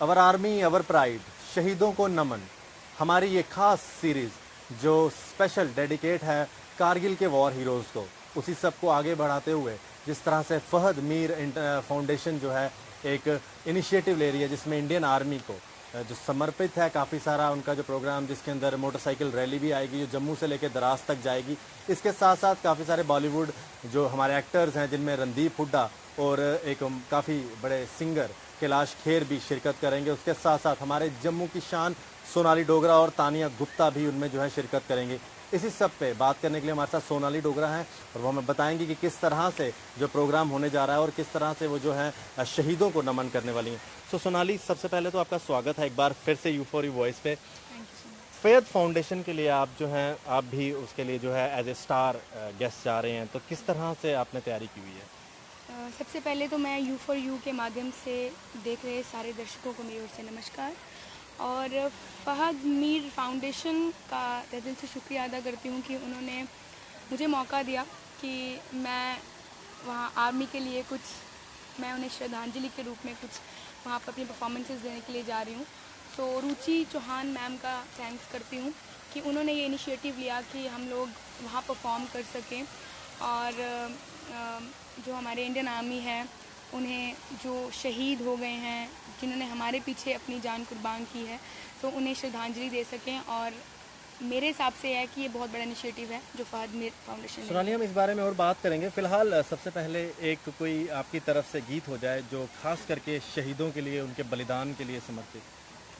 अवर army अवर pride, शहीदों को नमन, हमारी ये खास सीरीज जो स्पेशल डेडिकेट है कारगिल के वॉर हीरोज़ को, उसी सब को आगे बढ़ाते हुए जिस तरह से फहद मीर फाउंडेशन जो है एक इनिशिएटिव ले रही है जिसमें इंडियन आर्मी को जो समर्पित है काफ़ी सारा उनका जो प्रोग्राम, जिसके अंदर मोटरसाइकिल रैली भी आएगी जो जम्मू से लेकर द्रास तक जाएगी। इसके साथ साथ काफ़ी सारे बॉलीवुड जो हमारे एक्टर्स हैं जिनमें रणदीप हुड्डा और एक काफ़ी बड़े सिंगर कैलाश खेर भी शिरकत करेंगे। उसके साथ साथ हमारे जम्मू की शान सोनाली डोगरा और तानिया गुप्ता भी उनमें जो है शिरकत करेंगे। इसी सब पे बात करने के लिए हमारे साथ सोनाली डोगरा हैं और वो हमें बताएंगी कि किस तरह से जो प्रोग्राम होने जा रहा है और किस तरह से वो जो है शहीदों को नमन करने वाली हैं। सो सोनाली, सबसे पहले तो आपका स्वागत है एक बार फिर से U4U वॉइस पे। फैद फाउंडेशन के लिए आप जो हैं, आप भी उसके लिए जो है एज ए स्टार गेस्ट जा रहे हैं, तो किस तरह से आपने तैयारी की हुई है? सबसे पहले तो मैं U4U के माध्यम से देख रहे सारे दर्शकों को मेरी ओर से नमस्कार और फहद मीर फाउंडेशन का तहे दिल से शुक्रिया अदा करती हूँ कि उन्होंने मुझे मौका दिया कि मैं वहाँ आर्मी के लिए कुछ, मैं उन्हें श्रद्धांजलि के रूप में कुछ वहाँ पर अपनी परफॉर्मेंसेस देने के लिए जा रही हूँ। तो रुचि चौहान मैम का थैंक्स करती हूँ कि उन्होंने ये इनिशिएटिव लिया कि हम लोग वहाँ परफॉर्म कर सकें और जो हमारे इंडियन आर्मी है उन्हें जो शहीद हो गए हैं, जिन्होंने हमारे पीछे अपनी जान कुर्बान की है, तो उन्हें श्रद्धांजलि दे सकें। और मेरे हिसाब से है कि ये बहुत बड़ा इनिशिएटिव है जो फहद मीर फाउंडेशन है। सोनाली, हम इस बारे में और बात करेंगे। फिलहाल सबसे पहले एक कोई आपकी तरफ से गीत हो जाए जो खास करके शहीदों के लिए, उनके बलिदान के लिए समर्पित।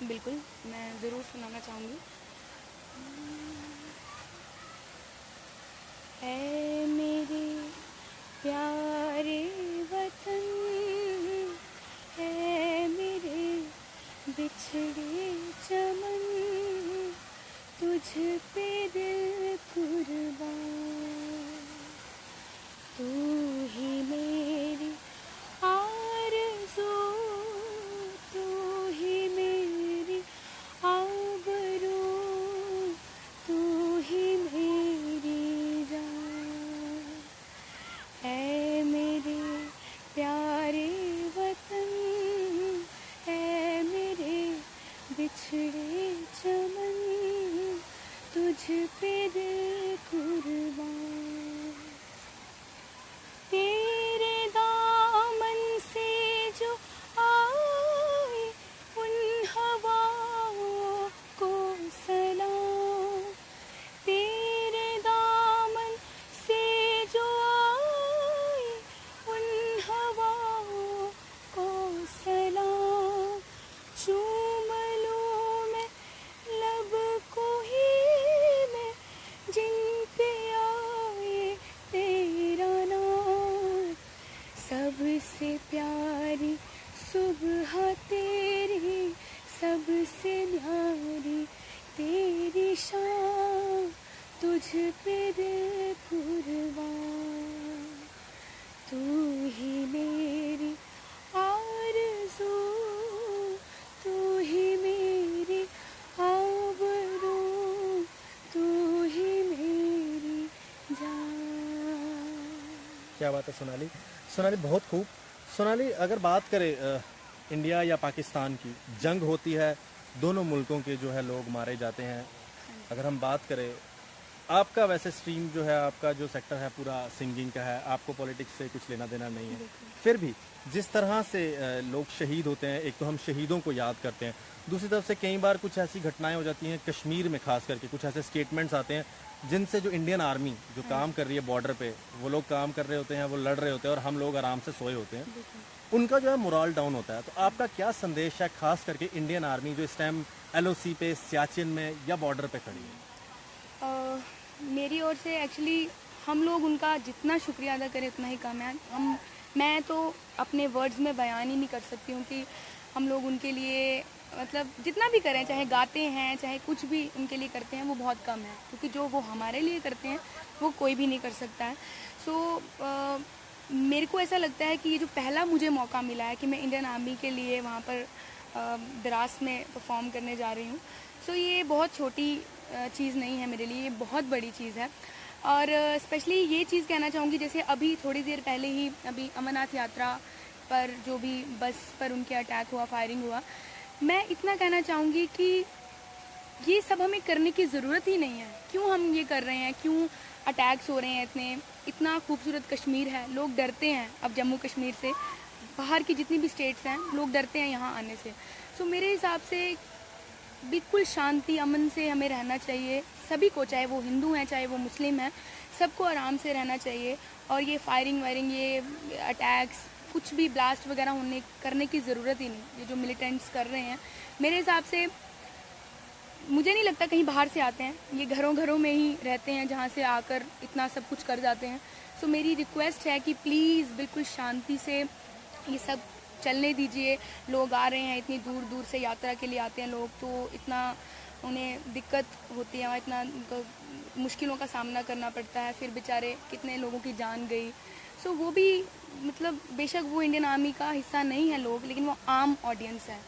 बिल्कुल, मैं ज़रूर सुनाना चाहूँगी। ऐ मेरे प्यारे वतन, है मेरे बिछड़े चमन, तुझ पे दिल कुर्बान, तू ही मेरी आरज़ू, तू ही मेरी आबरू, तू ही मेरी जान, है मेरे प्यारे वतन, है मेरे बिछड़े चमन, तुझ पे दिल कुर्बान, तेरे दामन से जो आए उन हवाओं को सलाम, तेरे दामन से जो आए उन हवाओं को सलाम, चूम लूं मैं लब को ही मैं जिन पे आए तेरा नाम, सबसे प्यारी सुबह तेरी, सबसे न्यारी तेरी शान, तुझ पे दिल कुर्बान, तू ही मेरी आरज़ू, तू ही मेरी आबरू, तू ही मेरी जान। क्या बात है सोनाली। सोनाली, बहुत खूब। सोनाली, अगर बात करें इंडिया या पाकिस्तान की, जंग होती है, दोनों मुल्कों के जो है लोग मारे जाते हैं। अगर हम बात करें, आपका वैसे स्ट्रीम जो है, आपका जो सेक्टर है पूरा सिंगिंग का है, आपको पॉलिटिक्स से कुछ लेना देना नहीं है, फिर भी जिस तरह से लोग शहीद होते हैं, एक तो हम शहीदों को याद करते हैं, दूसरी तरफ से कई बार कुछ ऐसी घटनाएं हो जाती हैं कश्मीर में, खास करके कुछ ऐसे स्टेटमेंट्स आते हैं जिनसे जो इंडियन आर्मी जो काम कर रही है बॉर्डर पे, वो लोग काम कर रहे होते हैं, वो लड़ रहे होते हैं और हम लोग आराम से सोए होते हैं, उनका जो है मोरल डाउन होता है। तो आपका क्या संदेश है खास करके इंडियन आर्मी जो इस टाइम LOC पे, सियाचिन में या बॉर्डर पे खड़ी है? मेरी ओर से एक्चुअली हम लोग उनका जितना शुक्रिया अदा करें उतना ही कम है। मैं तो अपने वर्ड्स में बयान ही नहीं कर सकती हूँ कि हम लोग उनके लिए मतलब जितना भी करें, चाहे गाते हैं चाहे कुछ भी उनके लिए करते हैं, वो बहुत कम है, क्योंकि जो वो हमारे लिए करते हैं वो कोई भी नहीं कर सकता है। सो मेरे को ऐसा लगता है कि ये जो पहला मुझे मौका मिला है कि मैं इंडियन आर्मी के लिए वहाँ पर द्रास में परफॉर्म करने जा रही हूँ, सो ये बहुत छोटी चीज़ नहीं है मेरे लिए, ये बहुत बड़ी चीज़ है। और स्पेशली ये चीज़ कहना चाहूँगी, जैसे अभी थोड़ी देर पहले ही अभी अमरनाथ यात्रा पर जो भी बस पर उनके अटैक हुआ, फायरिंग हुआ, मैं इतना कहना चाहूँगी कि ये सब हमें करने की ज़रूरत ही नहीं है। क्यों हम ये कर रहे हैं, क्यों अटैक्स हो रहे हैं इतना खूबसूरत कश्मीर है, लोग डरते हैं अब जम्मू कश्मीर से, बाहर की जितनी भी स्टेट्स हैं लोग डरते हैं यहाँ आने से। सो मेरे हिसाब से बिल्कुल शांति अमन से हमें रहना चाहिए सभी को, चाहे वो हिंदू हैं चाहे वो मुस्लिम हैं, सबको आराम से रहना चाहिए। और ये फायरिंग वायरिंग, ये अटैक्स, कुछ भी ब्लास्ट वगैरह करने की ज़रूरत ही नहीं। ये जो मिलिटेंट्स कर रहे हैं, मेरे हिसाब से मुझे नहीं लगता कहीं बाहर से आते हैं, ये घरों घरों में ही रहते हैं जहाँ से आकर इतना सब कुछ कर जाते हैं। सो मेरी रिक्वेस्ट है कि प्लीज़ बिल्कुल शांति से ये सब चलने दीजिए। लोग आ रहे हैं, इतनी दूर दूर से यात्रा के लिए आते हैं लोग, तो इतना उन्हें दिक्कत होती है, इतना मुश्किलों का सामना करना पड़ता है, फिर बेचारे कितने लोगों की जान गई। सो वो भी मतलब बेशक वो इंडियन आर्मी का हिस्सा नहीं है लोग, लेकिन वो आम ऑडियंस है।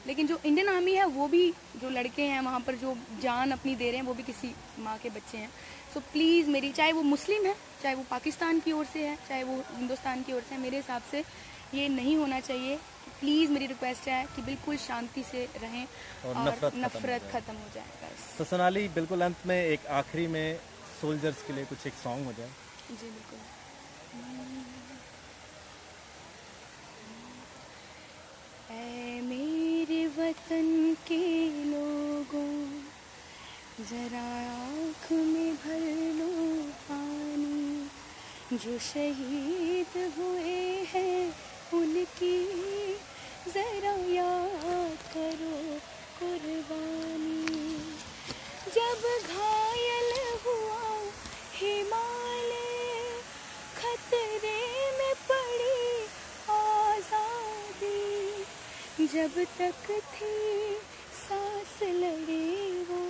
लेकिन जो इंडियन आर्मी है वो भी, जो लड़के हैं वहाँ पर जो जान अपनी दे रहे हैं, वो भी किसी माँ के बच्चे हैं। सो प्लीज़ मेरी, चाहे वो मुस्लिम है, चाहे वो पाकिस्तान की ओर से है, चाहे वो हिंदुस्तान की ओर से है, मेरे हिसाब से ये नहीं होना चाहिए। प्लीज़ मेरी रिक्वेस्ट है कि बिल्कुल शांति से रहें और नफ़रत ख़त्म हो जाए बस। तो सोनाली, बिल्कुल अंत में एक आखिरी में सोल्जर्स के लिए कुछ एक सॉन्ग हो जाए। जी बिल्कुल। ऐ मेरे वतन के लोगों, जरा आँख में भर लो पानी, जो शहीद हुए हैं उनकी जरा याद करो कुर्बानी। जब घायल हुआ हिमालय, खतरे में पड़ी आज़ादी, जब तक थी सांस लड़े वो,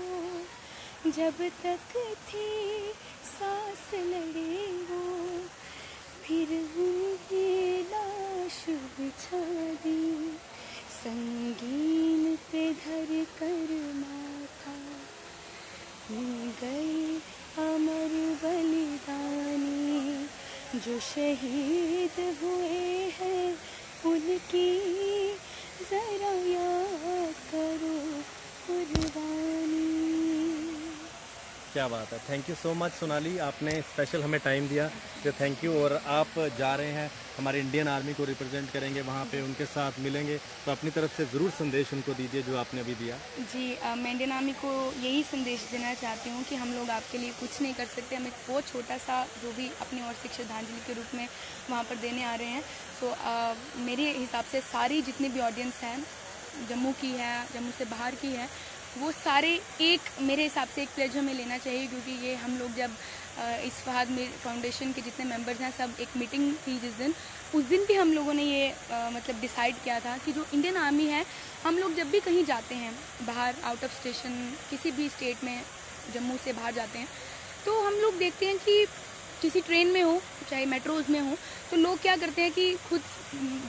जब तक थी सांस लड़े वो, फिर उनकी लाश बिछा दी, संगीन पे धर कर माथा, मिल गए अमर बलिदानी, जो शहीद हुए हैं उनकी जरा याद करो कुर्बानी। क्या बात है, thank you so much Sonali, आपने स्पेशल हमें टाइम दिया, तो थैंक यू। और आप जा रहे हैं, हमारे इंडियन आर्मी को रिप्रेजेंट करेंगे वहाँ पे, उनके साथ मिलेंगे, तो अपनी तरफ से ज़रूर संदेश उनको दीजिए जो आपने अभी दिया। जी मैं इंडियन आर्मी को यही संदेश देना चाहती हूँ कि हम लोग आपके लिए कुछ नहीं कर सकते, हम एक बहुत छोटा सा जो भी अपनी ओर से श्रद्धांजलि के रूप में वहाँ पर देने आ रहे हैं। तो मेरे हिसाब से सारी जितनी भी ऑडियंस हैं, जम्मू की है, जम्मू से बाहर की है, वो सारे एक, मेरे हिसाब से एक प्लेज हमें लेना चाहिए, क्योंकि ये हम लोग जब इस फहद मीर फाउंडेशन के जितने मेंबर्स हैं सब एक मीटिंग थी जिस दिन, उस दिन भी हम लोगों ने ये मतलब डिसाइड किया था कि जो इंडियन आर्मी है, हम लोग जब भी कहीं जाते हैं बाहर, आउट ऑफ स्टेशन, किसी भी स्टेट में जम्मू से बाहर जाते हैं, तो हम लोग देखते हैं कि किसी ट्रेन में हो चाहे मेट्रोज़ में हो, तो लोग क्या करते हैं कि खुद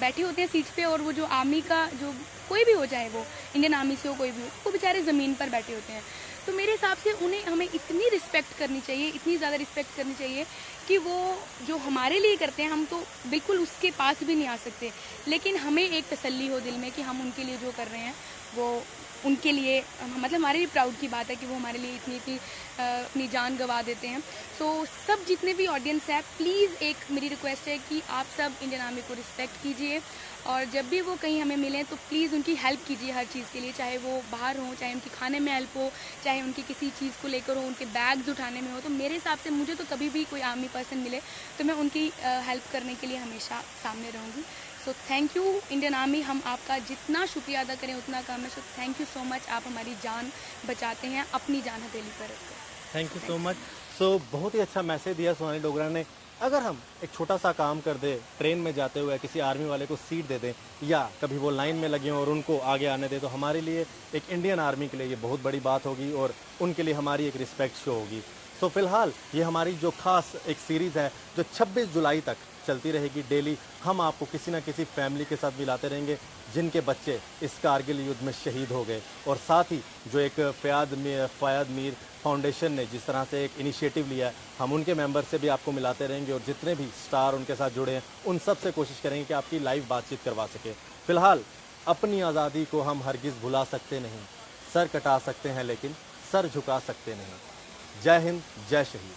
बैठे होते हैं सीट पे, और वो जो आर्मी का जो कोई भी हो, चाहे वो इंडियन आर्मी से हो कोई भी हो, वो बेचारे ज़मीन पर बैठे होते हैं। तो मेरे हिसाब से उन्हें हमें इतनी रिस्पेक्ट करनी चाहिए, इतनी ज़्यादा रिस्पेक्ट करनी चाहिए कि वो जो हमारे लिए करते हैं, हम तो बिल्कुल उसके पास भी नहीं आ सकते, लेकिन हमें एक तसल्ली हो दिल में कि हम उनके लिए जो कर रहे हैं वो उनके लिए, मतलब हमारे लिए प्राउड की बात है कि वो हमारे लिए इतनी अपनी जान गंवा देते हैं। सो सब जितने भी ऑडियंस है, प्लीज़ एक मेरी रिक्वेस्ट है कि आप सब इंडियन आर्मी को रिस्पेक्ट कीजिए, और जब भी वो कहीं हमें मिलें तो प्लीज़ उनकी हेल्प कीजिए हर चीज़ के लिए, चाहे वो बाहर हो, चाहे उनकी खाने में हेल्प हो, चाहे उनकी किसी चीज़ को लेकर हो, उनके बैग्स उठाने में हो। तो मेरे हिसाब से मुझे तो कभी भी कोई आर्मी पर्सन मिले तो मैं उनकी हेल्प करने के लिए हमेशा सामने रहूँगी। So thank you Indian army, हम आपका जितना शुक्रिया अदा करें उतना कम है। So thank you so much, आप हमारी जान बचाते हैं अपनी जान हथेली पर रखकर। Thank you so much. So बहुत ही अच्छा मैसेज दिया सोनाली डोगरा ने। अगर हम एक छोटा सा काम कर दे, ट्रेन में जाते हुए किसी आर्मी वाले को सीट दे दें, या कभी वो लाइन में लगे हों और उनको आगे आने दें, तो हमारे लिए, एक इंडियन आर्मी के लिए ये बहुत बड़ी बात होगी, और उनके लिए हमारी एक रिस्पेक्ट शो होगी। सो फिलहाल ये हमारी जो खास एक सीरीज़ है जो 26 जुलाई तक चलती रहेगी डेली, हम आपको किसी ना किसी फैमिली के साथ मिलाते रहेंगे जिनके बच्चे इस कारगिल युद्ध में शहीद हो गए। और साथ ही जो एक फ़याद मीर फाउंडेशन ने जिस तरह से एक इनिशिएटिव लिया है, हम उनके मेंबर से भी आपको मिलाते रहेंगे, और जितने भी स्टार उनके साथ जुड़े हैं उन सब से कोशिश करेंगे कि आपकी लाइव बातचीत करवा सके। फिलहाल अपनी आज़ादी को हम हरगिज़ भुला सकते नहीं। सर कटा सकते हैं लेकिन सर झुका सकते नहीं। जय हिंद, जय शहीद।